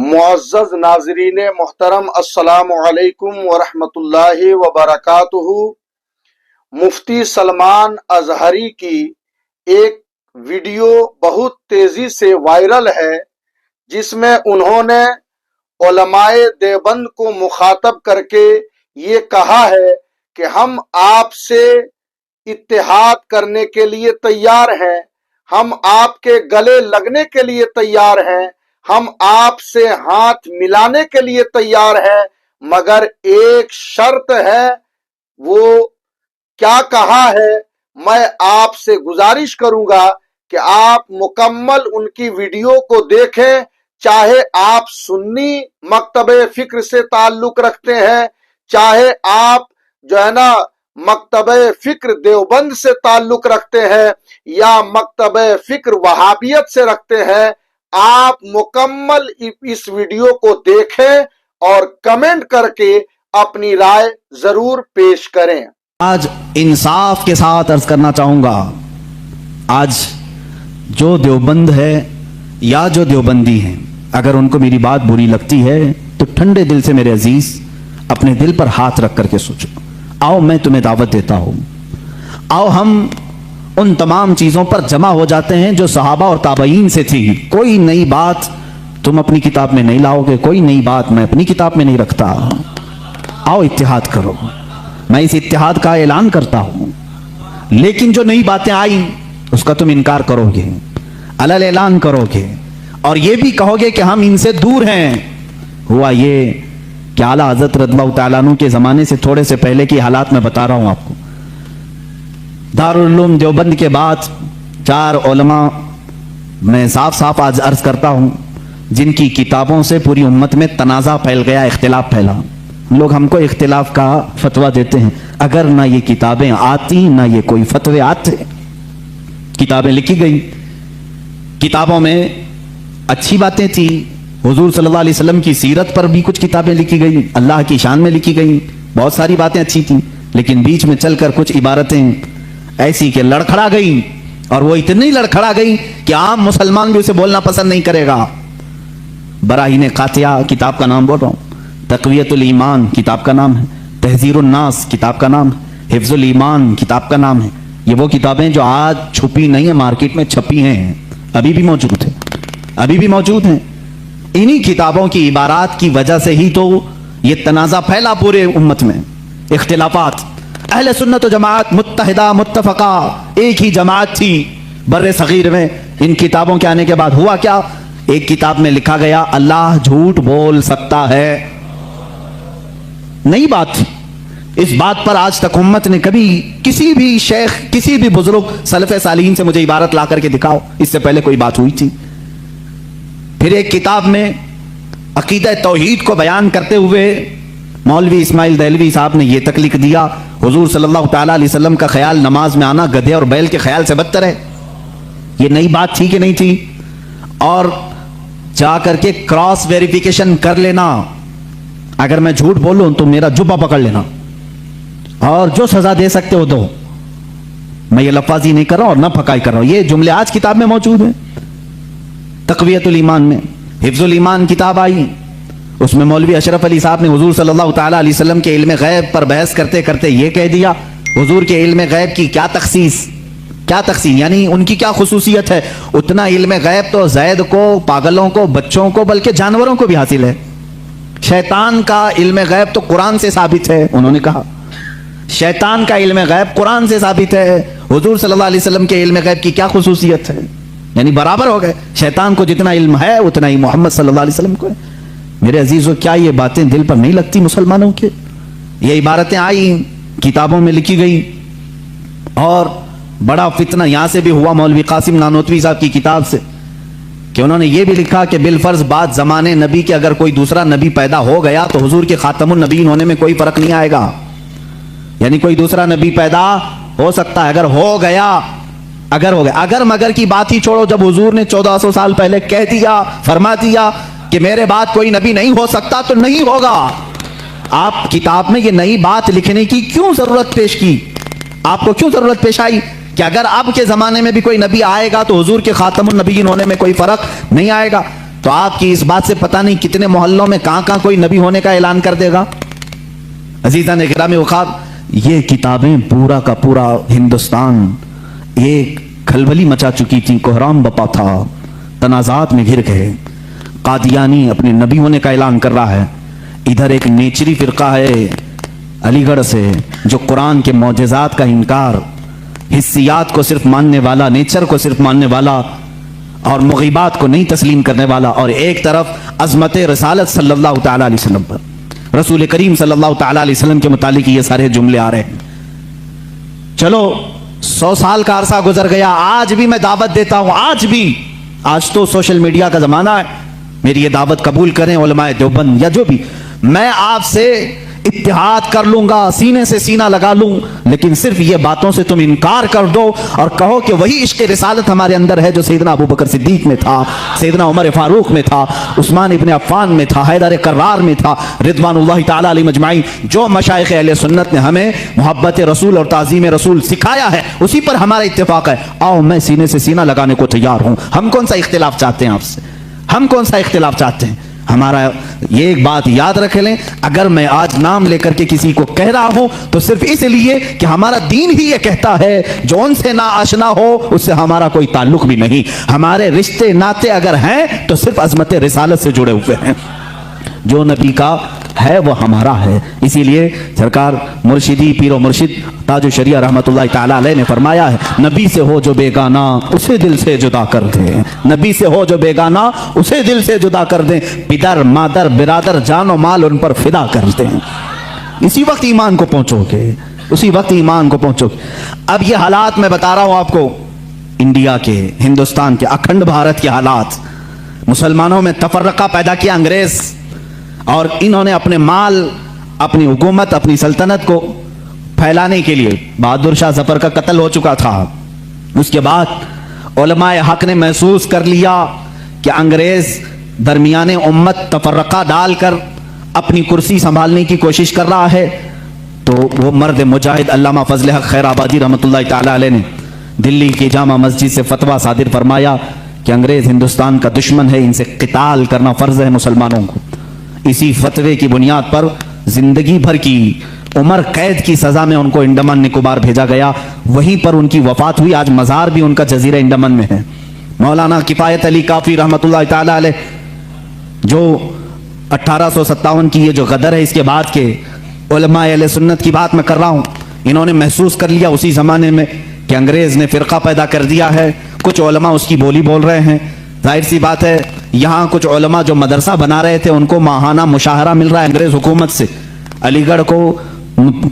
معزز ناظرین محترم، السلام علیکم ورحمۃ اللہ وبرکاتہ۔ مفتی سلمان اظہری کی ایک ویڈیو بہت تیزی سے وائرل ہے، جس میں انہوں نے علماء دیوبند کو مخاطب کر کے یہ کہا ہے کہ ہم آپ سے اتحاد کرنے کے لیے تیار ہیں، ہم آپ کے گلے لگنے کے لیے تیار ہیں، ہم آپ سے ہاتھ ملانے کے لیے تیار ہیں، مگر ایک شرط ہے۔ وہ کیا کہا ہے؟ میں آپ سے گزارش کروں گا کہ آپ مکمل ان کی ویڈیو کو دیکھیں، چاہے آپ سنی مکتب فکر سے تعلق رکھتے ہیں، چاہے آپ مکتب فکر دیوبند سے تعلق رکھتے ہیں یا مکتب فکر وہابیت سے رکھتے ہیں، آپ مکمل اس ویڈیو کو دیکھیں اور کمنٹ کر کے اپنی رائے ضرور پیش کریں۔ آج انصاف کے ساتھ عرض کرنا چاہوں گا، آج جو دیوبند ہے یا جو دیوبندی ہیں، اگر ان کو میری بات بری لگتی ہے تو ٹھنڈے دل سے میرے عزیز اپنے دل پر ہاتھ رکھ کر کے سوچو۔ آؤ میں تمہیں دعوت دیتا ہوں، آؤ ہم ان تمام چیزوں پر جمع ہو جاتے ہیں جو صحابہ اور تابعین سے تھی۔ کوئی نئی بات تم اپنی کتاب میں نہیں لاؤ گے، کوئی نئی بات میں اپنی کتاب میں نہیں رکھتا۔ آؤ اتحاد کرو، میں اس اتحاد کا اعلان کرتا ہوں، لیکن جو نئی باتیں آئیں اس کا تم انکار کرو گے، علل اعلان کرو گے، اور یہ بھی کہو گے کہ ہم ان سے دور ہیں۔ ہوا یہ کہ اعلیٰ حضرت رضی اللہ تعالیٰ عنہ کے زمانے سے تھوڑے سے پہلے کی حالات میں بتا رہا ہوں آپ کو۔ دارالعلوم دیوبند کے بعد 4 علماء میں صاف صاف آج عرض کرتا ہوں جن کی کتابوں سے پوری امت میں تنازع پھیل گیا، اختلاف پھیلا۔ لوگ ہم کو اختلاف کا فتویٰ دیتے ہیں، اگر نہ یہ کتابیں آتی نہ یہ کوئی فتوے آتے۔ کتابیں لکھی گئی، کتابوں میں اچھی باتیں تھی، حضور صلی اللہ علیہ وسلم کی سیرت پر بھی کچھ کتابیں لکھی گئی، اللہ کی شان میں لکھی گئی، بہت ساری باتیں اچھی تھیں، لیکن بیچ میں چل کر کچھ عبارتیں ایسی کہ لڑکھڑا گئی، اور وہ اتنی لڑکھڑا گئی کہ عام مسلمان بھی اسے بولنا پسند نہیں کرے گا۔ براہین قاطعہ کتاب کا نام بول رہا ہوں، تقویت الایمان کتاب کا نام ہے، تحذیر الناس کتاب کا نام ہے، حفظ الایمان کتاب کا نام ہے۔ یہ وہ کتابیں جو آج چھپی نہیں ہیں، مارکیٹ میں چھپی ہیں، ابھی بھی موجود ہیں، ابھی بھی موجود ہیں۔ انہی کتابوں کی عبارات کی وجہ سے ہی تو یہ تنازع پھیلا پورے امت میں، اختلافات۔ اہل سنت و جماعت متحدہ متفقہ ایک ہی جماعت تھی بر صغیر میں۔ ان کتابوں کے آنے کے بعد ہوا کیا؟ ایک کتاب میں لکھا گیا اللہ جھوٹ بول سکتا ہے، نئی بات تھی۔ اس بات پر آج تک امت نے کبھی کسی بھی شیخ، کسی بھی بزرگ سلف صالحین سے مجھے عبارت لا کر کے دکھاؤ اس سے پہلے کوئی بات ہوئی تھی؟ پھر ایک کتاب میں عقیدہ توحید کو بیان کرتے ہوئے مولوی اسماعیل دہلوی صاحب نے یہ تک لکھ دیا، حضور صلی اللہ تعالیٰ علیہ وسلم کا خیال نماز میں آنا گدھے اور بیل کے خیال سے بدتر ہے۔ یہ نئی بات تھی کہ نہیں تھی؟ اور جا کر کے کراس ویریفیکیشن کر لینا، اگر میں جھوٹ بولوں تو میرا جبہ پکڑ لینا، اور جو سزا دے سکتے ہو دو۔ میں یہ لفاظی نہیں کر رہا اور نہ پھکائی کر رہا ہوں، یہ جملے آج کتاب میں موجود ہیں۔ تقویت الایمان میں حفظ الایمان کتاب آئی، اس میں مولوی اشرف علی صاحب نے حضور صلی اللہ تعالیٰ علیہ وسلم کے علم غیب پر بحث کرتے کرتے یہ کہہ دیا، حضور کے علم غیب کی کیا تخصیص، یعنی ان کی کیا خصوصیت ہے؟ اتنا علم غیب تو زید کو، پاگلوں کو، بچوں کو، بلکہ جانوروں کو بھی حاصل ہے۔ شیطان کا علم غیب تو قرآن سے ثابت ہے، انہوں نے کہا شیطان کا علم غیب قرآن سے ثابت ہے، حضور صلی اللہ علیہ وسلم کے علم غیب کی کیا خصوصیت ہے؟ یعنی برابر ہو گئے، شیطان کو جتنا علم ہے اتنا ہی محمد صلی اللہ علیہ وسلم کو ہے۔ میرے عزیزو، کیا یہ باتیں دل پر نہیں لگتی مسلمانوں کے؟ یہ عبارتیں آئی، کتابوں میں لکھی گئی، اور بڑا فتنہ یہاں سے بھی ہوا مولوی قاسم نانوتوی صاحب کی کتاب سے، کہ انہوں نے یہ بھی لکھا کہ بالفرض بعد زمانے نبی کے اگر کوئی دوسرا نبی پیدا ہو گیا تو حضور کے خاتم النبیین ہونے میں کوئی فرق نہیں آئے گا۔ یعنی کوئی دوسرا نبی پیدا ہو سکتا ہے، اگر ہو گیا، اگر مگر کی بات ہی چھوڑو، جب حضور نے 1400 سال پہلے کہہ دیا، فرما دیا کہ میرے بعد کوئی نبی نہیں ہو سکتا تو نہیں ہوگا۔ آپ کتاب میں یہ نئی بات لکھنے کی کیوں ضرورت پیش کی؟ آپ کو کیوں ضرورت پیش آئی کہ اگر اب کے زمانے میں بھی کوئی نبی آئے گا تو حضور کے خاتم النبیین ہونے میں کوئی فرق نہیں آئے گا؟ تو آپ کی اس بات سے پتہ نہیں کتنے محلوں میں کہاں کہاں کوئی نبی ہونے کا اعلان کر دے گا. عزیزان گرامی وقار، یہ کتابیں پورا کا پورا ہندوستان ایک کھلبلی مچا چکی تھی، کوہرام بپا تھا، تنازعات میں گر گئے. قادیانی اپنے نبی ہونے کا اعلان کر رہا ہے، ادھر ایک نیچری فرقہ ہے علی گڑھ سے جو قرآن کے معجزات کا انکار، حسیات کو صرف ماننے والا، نیچر کو صرف ماننے والا اور مغیبات کو نہیں تسلیم کرنے والا، اور ایک طرف عظمت رسالت صلی اللہ تعالی علیہ وسلم پر، رسول کریم صلی اللہ تعالی علیہ وسلم کے متعلق یہ سارے جملے آ رہے ہیں. چلو 100 سال کا عرصہ گزر گیا، آج بھی میں دعوت دیتا ہوں، آج تو سوشل میڈیا کا زمانہ ہے، میری یہ دعوت قبول کریں علماء دیوبند یا جو بھی، میں آپ سے اتحاد کر لوں گا، سینے سے سینہ لگا لوں، لیکن صرف یہ باتوں سے تم انکار کر دو اور کہو کہ وہی عشق رسالت ہمارے اندر ہے جو سیدنا ابو بکر صدیق میں تھا، سیدنا عمر فاروق میں تھا، عثمان ابن عفان میں تھا، حیدر کرار میں تھا، رضوان اللہ تعالی علیہ مجمعین. جو مشائخ اہل سنت نے ہمیں محبت رسول اور تعظیم رسول سکھایا ہے اسی پر ہمارا اتفاق ہے. آؤ، میں سینے سے سینہ لگانے کو تیار ہوں. ہم کون سا اختلاف چاہتے ہیں آپ سے؟ ہم کون سا اختلاف چاہتے ہیں؟ ہمارا یہ ایک بات یاد رکھ لیں، اگر میں آج نام لے کر کے کسی کو کہہ رہا ہوں تو صرف اس لیے کہ ہمارا دین ہی یہ کہتا ہے جو ان سے نہ آشنا ہو اس سے ہمارا کوئی تعلق بھی نہیں. ہمارے رشتے ناتے اگر ہیں تو صرف عظمت رسالت سے جڑے ہوئے ہیں. جو نبی کا ہے وہ ہمارا ہے. اسی لیے سرکار مرشدی پیر و مرشد تاج الشریعہ رحمت اللہ تعالی علیہ نے فرمایا ہے، نبی سے ہو جو بیگانہ اسے دل سے جدا کر دیں. نبی سے ہو جو بیگانہ اسے دل سے جدا کر دیں. پدر مادر برادر جان و مال ان پر فدا کر دیں. اسی وقت ایمان کو پہنچو گے، اسی وقت ایمان کو پہنچو گے. اب یہ حالات میں بتا رہا ہوں آپ کو، انڈیا کے، ہندوستان کے، اکھنڈ بھارت کے حالات. مسلمانوں میں تفرقہ پیدا کیا انگریز، اور انہوں نے اپنے مال، اپنی حکومت، اپنی سلطنت کو پھیلانے کے لیے، بہادر شاہ ظفر کا قتل ہو چکا تھا. اس کے بعد علماء حق نے محسوس کر لیا کہ انگریز درمیان امت تفرقہ ڈال کر اپنی کرسی سنبھالنے کی کوشش کر رہا ہے. تو وہ مرد مجاہد علامہ فضل حق خیر آبادی رحمۃ اللہ تعالی علیہ نے دلی کی جامع مسجد سے فتویٰ صادر فرمایا کہ انگریز ہندوستان کا دشمن ہے، ان سے قتال کرنا فرض ہے مسلمانوں کو. اسی فتوے کی بنیاد پر زندگی بھر کی عمر قید کی سزا میں ان کو انڈمان نکوبار بھیجا گیا. وہیں پر ان کی وفات ہوئی. آج مزار بھی ان کا جزیرہ انڈمان میں ہے. مولانا کفایت علی کافی رحمۃ اللہ تعالی علیہ، جو 1857 کی یہ جو غدر ہے اس کے بعد کے علماء اہل سنت کی بات میں کر رہا ہوں، انہوں نے محسوس کر لیا اسی زمانے میں کہ انگریز نے فرقہ پیدا کر دیا ہے. کچھ علماء اس کی بولی بول رہے ہیں. ظاہر سی بات ہے، یہاں کچھ علماء جو مدرسہ بنا رہے تھے ان کو ماہانہ مشاہرہ مل رہا ہے انگریز حکومت سے. علی گڑھ کو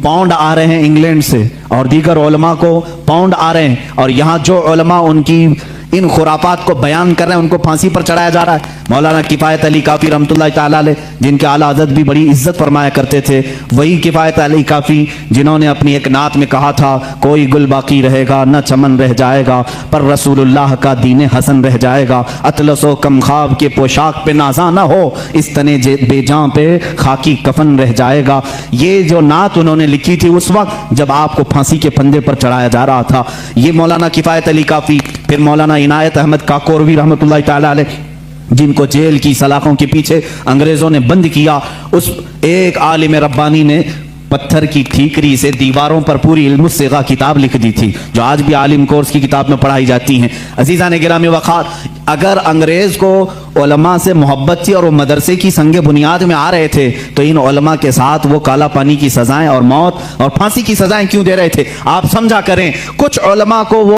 پاؤنڈ آ رہے ہیں انگلینڈ سے، اور دیگر علماء کو پاؤنڈ آ رہے ہیں، اور یہاں جو علماء ان کی ان خرافات کو بیان کر رہے ہیں ان کو پھانسی پر چڑھایا جا رہا ہے. مولانا کفایت علی کافی رحمۃ اللہ تعالی علیہ، جن کے اعلیٰ حضرت بھی بڑی عزت فرمایا کرتے تھے، وہی کفایت علی کافی جنہوں نے اپنی ایک نعت میں کہا تھا، کوئی گل باقی رہے گا نہ چمن رہ جائے گا، پر رسول اللہ کا دین حسن رہ جائے گا. اطلس و کم خواب کے پوشاک پہ نازاں نہ ہو، اس تنے بے جاں پہ خاکی کفن رہ جائے گا. یہ جو نعت انہوں نے لکھی تھی اس وقت جب آپ کو پھانسی کے پھندے پر چڑھایا جا رہا تھا. یہ مولانا کفایت علی کافی. پھر مولانا عنایت احمد کاکوروی رحمۃ اللہ تعالی علیہ، جن کو جیل کی سلاخوں کے پیچھے انگریزوں نے بند کیا. اس ایک عالم ربانی نے پتھر کی ٹھیکری سے دیواروں پر پوری علم الصیغہ کتاب لکھ دی تھی، جو آج بھی عالم کورس کی کتاب میں پڑھائی جاتی ہیں. عزیزان گرامی وقار، اگر انگریز کو علماء سے محبت تھی اور وہ مدرسے کی سنگ بنیاد میں آ رہے تھے تو ان علماء کے ساتھ وہ کالا پانی کی سزائیں اور موت اور پھانسی کی سزائیں کیوں دے رہے تھے؟ آپ سمجھا کریں. کچھ علماء کو وہ